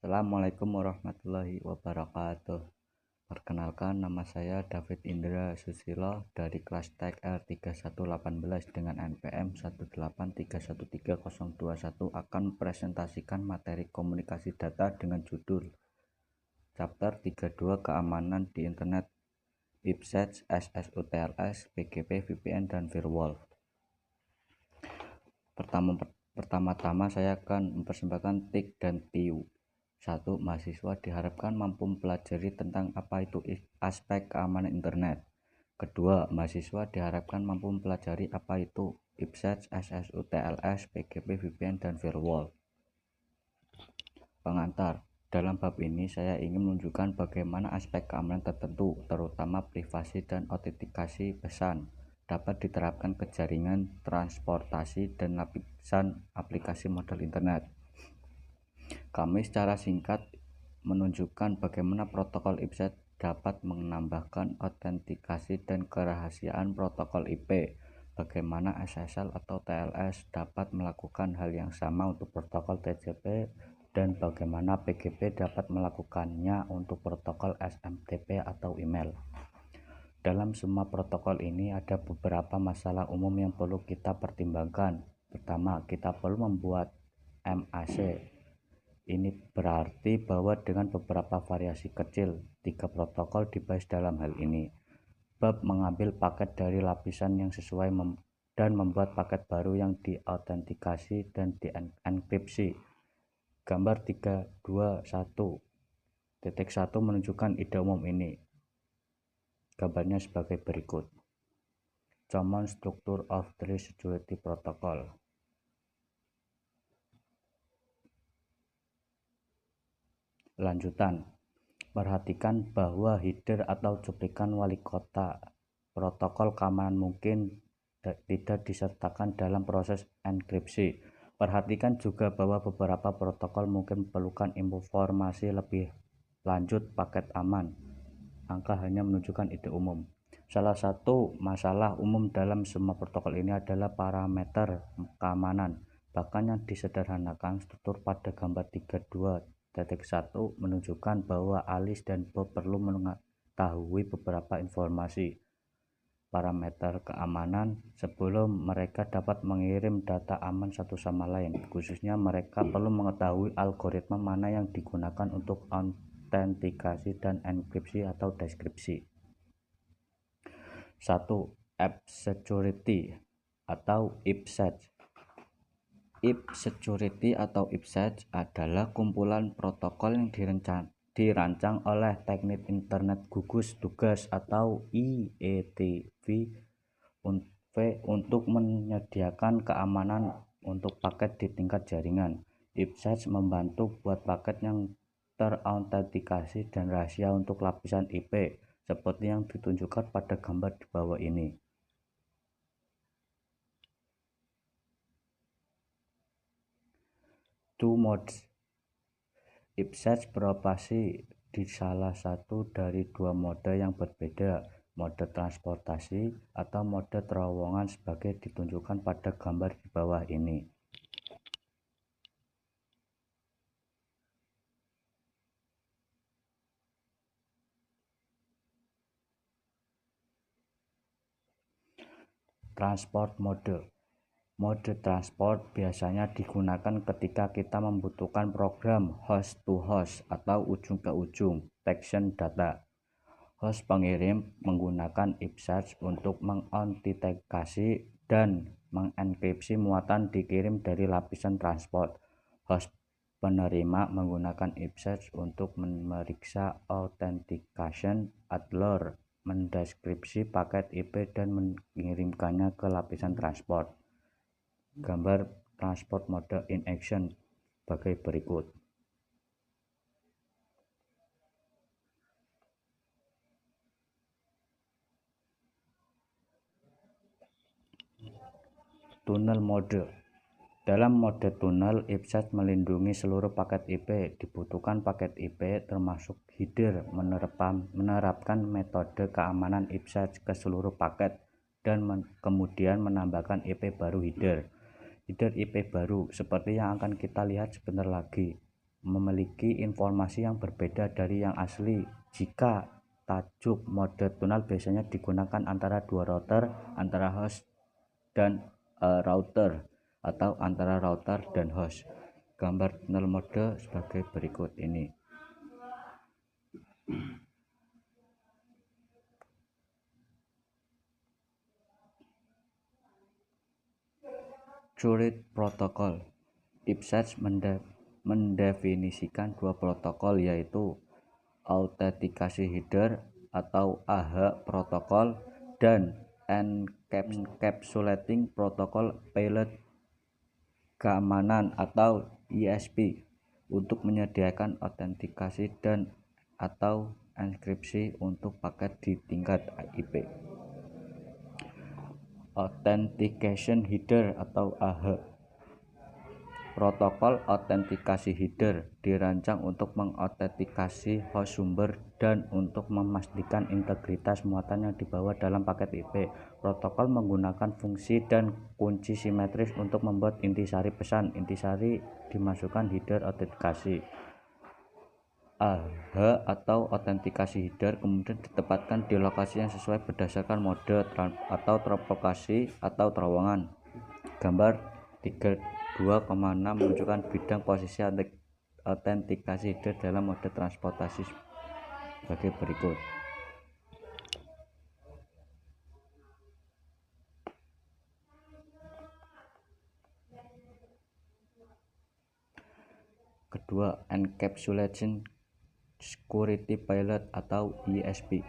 Assalamualaikum warahmatullahi wabarakatuh. Perkenalkan, nama saya David Indra Susilo dari kelas TEK R3118 dengan NPM 1831301 akan mempresentasikan materi komunikasi data dengan judul Chapter 32 Keamanan di Internet, IPsec, SSUTLS, PGP, VPN, dan Firewall. Pertama-tama saya akan mempersembahkan TIK dan TIU. 1. Mahasiswa diharapkan mampu mempelajari tentang apa itu aspek keamanan internet. Kedua, mahasiswa diharapkan mampu mempelajari apa itu IPsec, SSUTLS, PGP, VPN, dan Firewall. Pengantar. Dalam bab ini saya ingin menunjukkan bagaimana aspek keamanan tertentu, terutama privasi dan autentikasi pesan, dapat diterapkan ke jaringan, transportasi, dan lapisan aplikasi model internet. Kami secara singkat menunjukkan bagaimana protokol IPsec dapat menambahkan autentikasi dan kerahasiaan protokol IP, bagaimana SSL atau TLS dapat melakukan hal yang sama untuk protokol TCP, dan bagaimana PGP dapat melakukannya untuk protokol SMTP atau email. Dalam semua protokol ini ada beberapa masalah umum yang perlu kita pertimbangkan. Pertama, kita perlu membuat MAC. Ini berarti bahwa dengan beberapa variasi kecil, 3 protokol dibahas dalam hal ini. Bab mengambil paket dari lapisan yang sesuai dan membuat paket baru yang diautentikasi dan dienkripsi. Gambar 321.1 menunjukkan ide umum ini. Gambarnya sebagai berikut. Common Structure of Three Security Protocol. Lanjutan. Perhatikan bahwa header atau cuplikan wali kota protokol keamanan mungkin tidak disertakan dalam proses enkripsi. Perhatikan juga bahwa beberapa protokol mungkin memerlukan informasi lebih lanjut paket aman. Angka hanya menunjukkan ide umum. Salah satu masalah umum dalam semua protokol ini adalah parameter keamanan. Bahkan yang disederhanakan, struktur pada gambar 32.1 menunjukkan bahwa Alice dan Bob perlu mengetahui beberapa informasi parameter keamanan sebelum mereka dapat mengirim data aman satu sama lain. Khususnya mereka perlu mengetahui algoritma mana yang digunakan untuk autentikasi dan enkripsi atau deskripsi. 1. App Security atau IPsec. IPsecurity atau IPsec adalah kumpulan protokol yang dirancang oleh Teknik Internet Gugus Tugas atau IETV untuk menyediakan keamanan untuk paket di tingkat jaringan. IPsec membantu buat paket yang terautentikasi dan rahasia untuk lapisan IP, seperti yang ditunjukkan pada gambar di bawah ini. Two modes. IPsec beroperasi di salah satu dari 2 mode yang berbeda, mode transportasi atau mode terowongan sebagai ditunjukkan pada gambar di bawah ini. Transport mode. Mode transport biasanya digunakan ketika kita membutuhkan program host to host atau ujung ke ujung detection data. Host pengirim menggunakan IPsec untuk mengautentikasi dan mengenkripsi muatan dikirim dari lapisan transport. Host penerima menggunakan IPsec untuk memeriksa authentication adler, mendeskripsi paket IP dan mengirimkannya ke lapisan transport. Gambar transport mode in action sebagai berikut. Tunnel mode. Dalam mode tunnel, IPsec melindungi seluruh paket IP. Dibutuhkan paket IP termasuk header menerapkan metode keamanan IPsec ke seluruh paket dan kemudian menambahkan IP baru header IP baru seperti yang akan kita lihat sebentar lagi. memiliki informasi yang berbeda dari yang asli. Jika tajuk mode tunnel biasanya digunakan antara dua router, antara host dan router, atau antara router dan host. Gambar tunnel mode sebagai berikut ini. Two-Read Protocol. IPsec mendefinisikan dua protokol, yaitu autentikasi header atau AH protokol dan encapsulating protokol payload keamanan atau ESP untuk menyediakan autentikasi dan atau enkripsi untuk paket di tingkat IP. Authentication Header atau AH. Protokol autentikasi header dirancang untuk mengautentikasi host sumber dan untuk memastikan integritas muatan yang dibawa dalam paket IP. Protokol menggunakan fungsi dan kunci simetris untuk membuat intisari pesan. Intisari dimasukkan header autentikasi. AH atau autentikasi header kemudian ditempatkan di lokasi yang sesuai berdasarkan mode atau provokasi atau terowongan. Gambar 32,6 menunjukkan bidang posisi autentikasi header dalam mode transportasi sebagai berikut. Kedua, Encapsulation Security Payload atau ESP.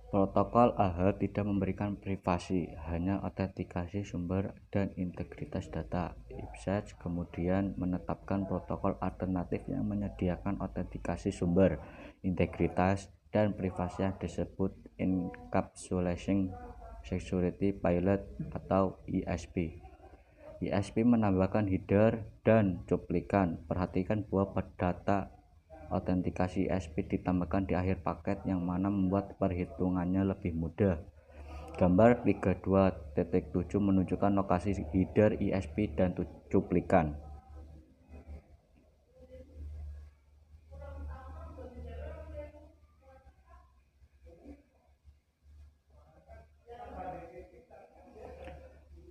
Protokol AH tidak memberikan privasi, hanya autentikasi sumber dan integritas data. IPsec kemudian menetapkan protokol alternatif yang menyediakan autentikasi sumber, integritas, dan privasi yang disebut Encapsulation Security Payload atau ESP. ESP menambahkan header dan cuplikan. Perhatikan bahwa data autentikasi ESP ditambahkan di akhir paket, yang mana membuat perhitungannya lebih mudah. Gambar 32.7 menunjukkan lokasi header ESP dan cuplikan.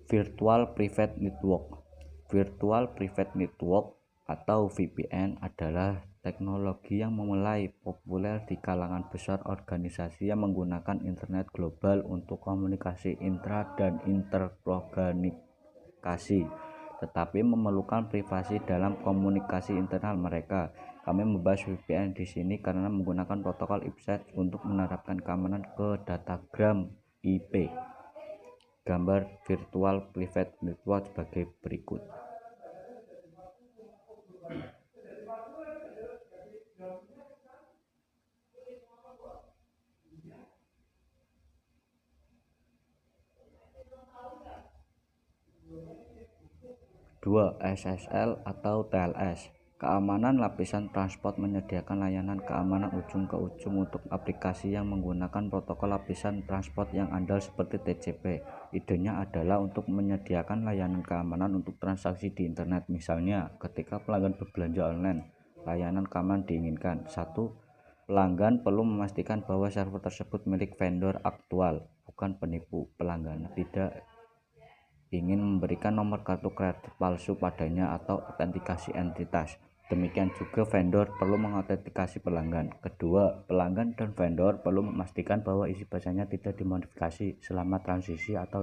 Virtual Private Network. Virtual Private Network atau VPN adalah teknologi yang mulai populer di kalangan besar organisasi yang menggunakan internet global untuk komunikasi intra dan interorganisasi, tetapi memerlukan privasi dalam komunikasi internal mereka. Kami membahas VPN di sini karena menggunakan protokol IPsec untuk menerapkan keamanan ke datagram IP. Gambar Virtual Private Network sebagai berikut. Dua, SSL atau TLS. Keamanan lapisan transport menyediakan layanan keamanan ujung ke ujung untuk aplikasi yang menggunakan protokol lapisan transport yang andal seperti TCP. Idenya adalah untuk menyediakan layanan keamanan untuk transaksi di internet. Misalnya, ketika pelanggan berbelanja online, layanan keamanan diinginkan. 1. Pelanggan perlu memastikan bahwa server tersebut milik vendor aktual, bukan penipu. Pelanggan tidak ingin memberikan nomor kartu kredit palsu padanya atau autentikasi entitas. Demikian juga vendor perlu mengautentikasi pelanggan. Kedua, pelanggan dan vendor perlu memastikan bahwa isi pesannya tidak dimodifikasi selama transisi atau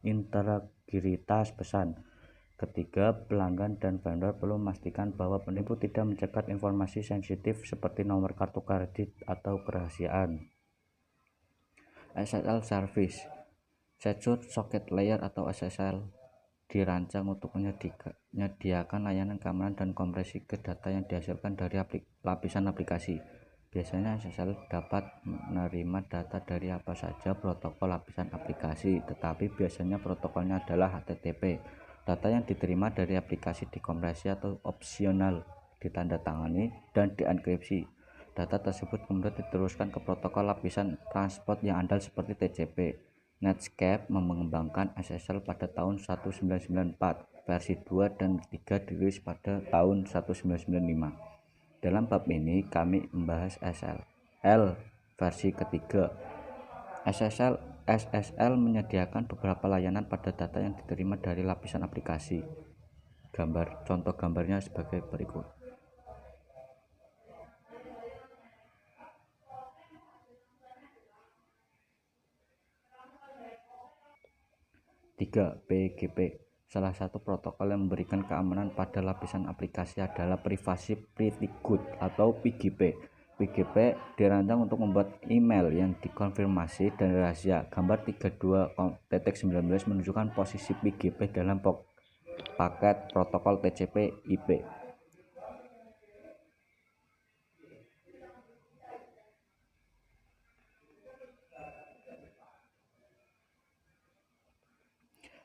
integritas pesan. Ketiga, pelanggan dan vendor perlu memastikan bahwa penipu tidak mencegat informasi sensitif seperti nomor kartu kredit atau kerahasiaan. SSL Service. Secure Socket Layer atau SSL dirancang untuk menyediakan layanan keamanan dan kompresi ke data yang dihasilkan dari lapisan aplikasi. Biasanya SSL dapat menerima data dari apa saja protokol lapisan aplikasi, tetapi biasanya protokolnya adalah HTTP. Data yang diterima dari aplikasi dikompresi atau opsional ditandatangani dan dienkripsi. Data tersebut kemudian diteruskan ke protokol lapisan transport yang andal seperti TCP. Netscape mengembangkan SSL pada tahun 1994. versi 2 dan 3 dirilis pada tahun 1995. Dalam bab ini kami membahas SSL versi ketiga. SSL menyediakan beberapa layanan pada data yang diterima dari lapisan aplikasi. Contoh gambarnya sebagai berikut. 3. PGP. Salah satu protokol yang memberikan keamanan pada lapisan aplikasi adalah Privacy Pretty Good atau PGP. PGP dirancang untuk membuat email yang dikonfirmasi dan rahasia. Gambar 32.19 menunjukkan posisi PGP dalam paket protokol TCP/IP.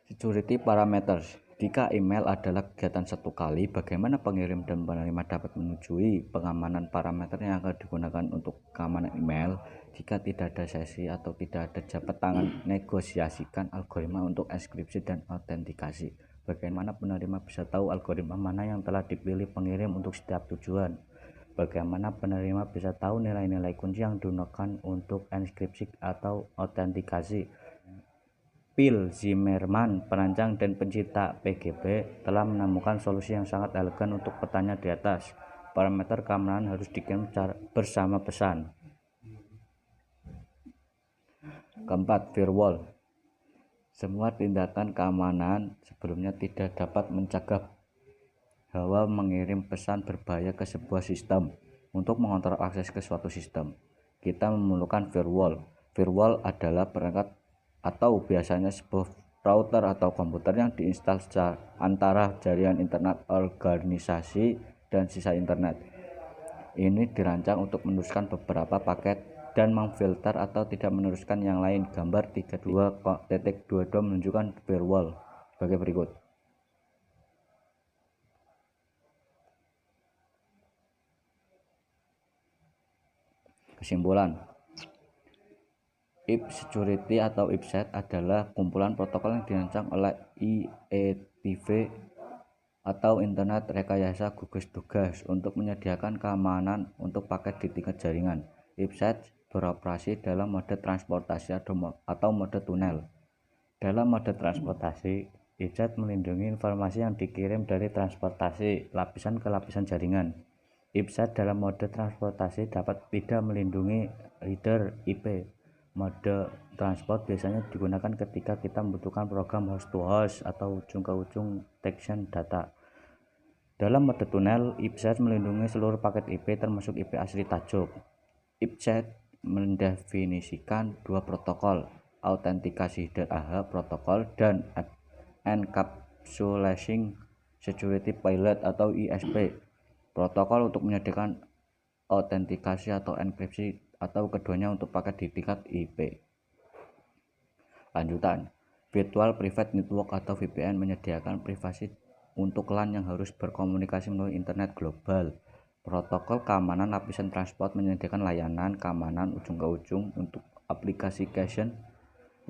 Security parameters. Jika email adalah kegiatan satu kali, bagaimana pengirim dan penerima dapat menyetujui pengamanan parameter yang akan digunakan untuk keamanan email? Jika tidak ada sesi atau tidak ada jabat tangan, negosiasikan algoritma untuk enkripsi dan autentikasi. Bagaimana penerima bisa tahu algoritma mana yang telah dipilih pengirim untuk setiap tujuan? Bagaimana penerima bisa tahu nilai-nilai kunci yang digunakan untuk enkripsi atau autentikasi? Phil Zimmermann, perancang dan pencipta PGP, telah menemukan solusi yang sangat elegan untuk pertanyaan di atas. Parameter keamanan harus dikirim bersama pesan. Keempat, firewall. Semua tindakan keamanan sebelumnya tidak dapat mencegah bahwa mengirim pesan berbahaya ke sebuah sistem. Untuk mengontrol akses ke suatu sistem, kita memerlukan firewall. Firewall adalah perangkat atau biasanya sebuah router atau komputer yang diinstal antara jaringan internet organisasi dan sisa internet. Ini dirancang untuk meneruskan beberapa paket dan memfilter atau tidak meneruskan yang lain. Gambar 32.22 menunjukkan firewall sebagai berikut. Kesimpulan, IP Security atau IPsec adalah kumpulan protokol yang dirancang oleh IETV atau Internet Rekayasa Gugus Tugas untuk menyediakan keamanan untuk paket di tingkat jaringan. IPsec beroperasi dalam mode transportasi atau mode tunnel. Dalam mode transportasi, IPsec melindungi informasi yang dikirim dari transportasi lapisan ke lapisan jaringan. IPsec dalam mode transportasi dapat tidak melindungi header IP. Mode transport biasanya digunakan ketika kita membutuhkan program host-to-host atau ujung-ke-ujung detection data. Dalam mode tunnel, IPsec melindungi seluruh paket IP termasuk IP asli tajuk. IPsec mendefinisikan dua protokol, autentikasi DAH protokol dan Encapsulation Security Pilot atau ESP protokol untuk menyediakan autentikasi atau enkripsi atau keduanya untuk paket di tingkat IP. Lanjutan, Virtual Private Network atau VPN menyediakan privasi untuk LAN yang harus berkomunikasi melalui internet global. Protokol keamanan lapisan transport menyediakan layanan keamanan ujung ke ujung untuk aplikasi caching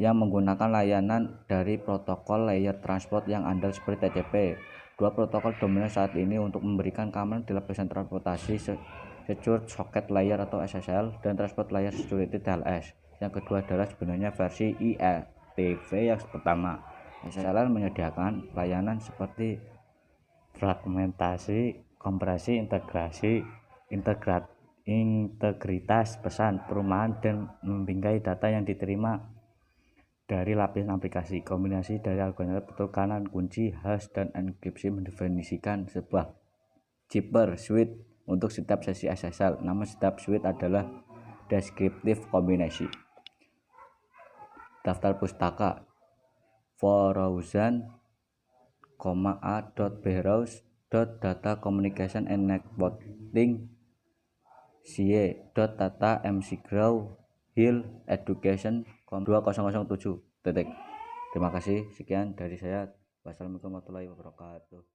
yang menggunakan layanan dari protokol layer transport yang andal seperti TCP. Dua protokol dominan saat ini untuk memberikan keamanan di lapisan transportasi Secure Socket Layer atau SSL dan Transport Layer Security TLS. Yang kedua adalah sebenarnya versi IETV yang pertama. SSL menyediakan layanan seperti fragmentasi, kompresi, integrasi, integritas pesan, perumahan, dan membingkai data yang diterima dari lapisan aplikasi. Kombinasi dari algoritma pertukaran kunci, hash, dan enkripsi mendefinisikan sebuah zipper suite untuk setiap sesi SSL. Nama setiap suite adalah descriptive kombinasi. Daftar pustaka a.browse.data communication and networking data McGraw Hill Education 2007. Terima kasih, sekian dari saya. Wassalamualaikum warahmatullahi wabarakatuh.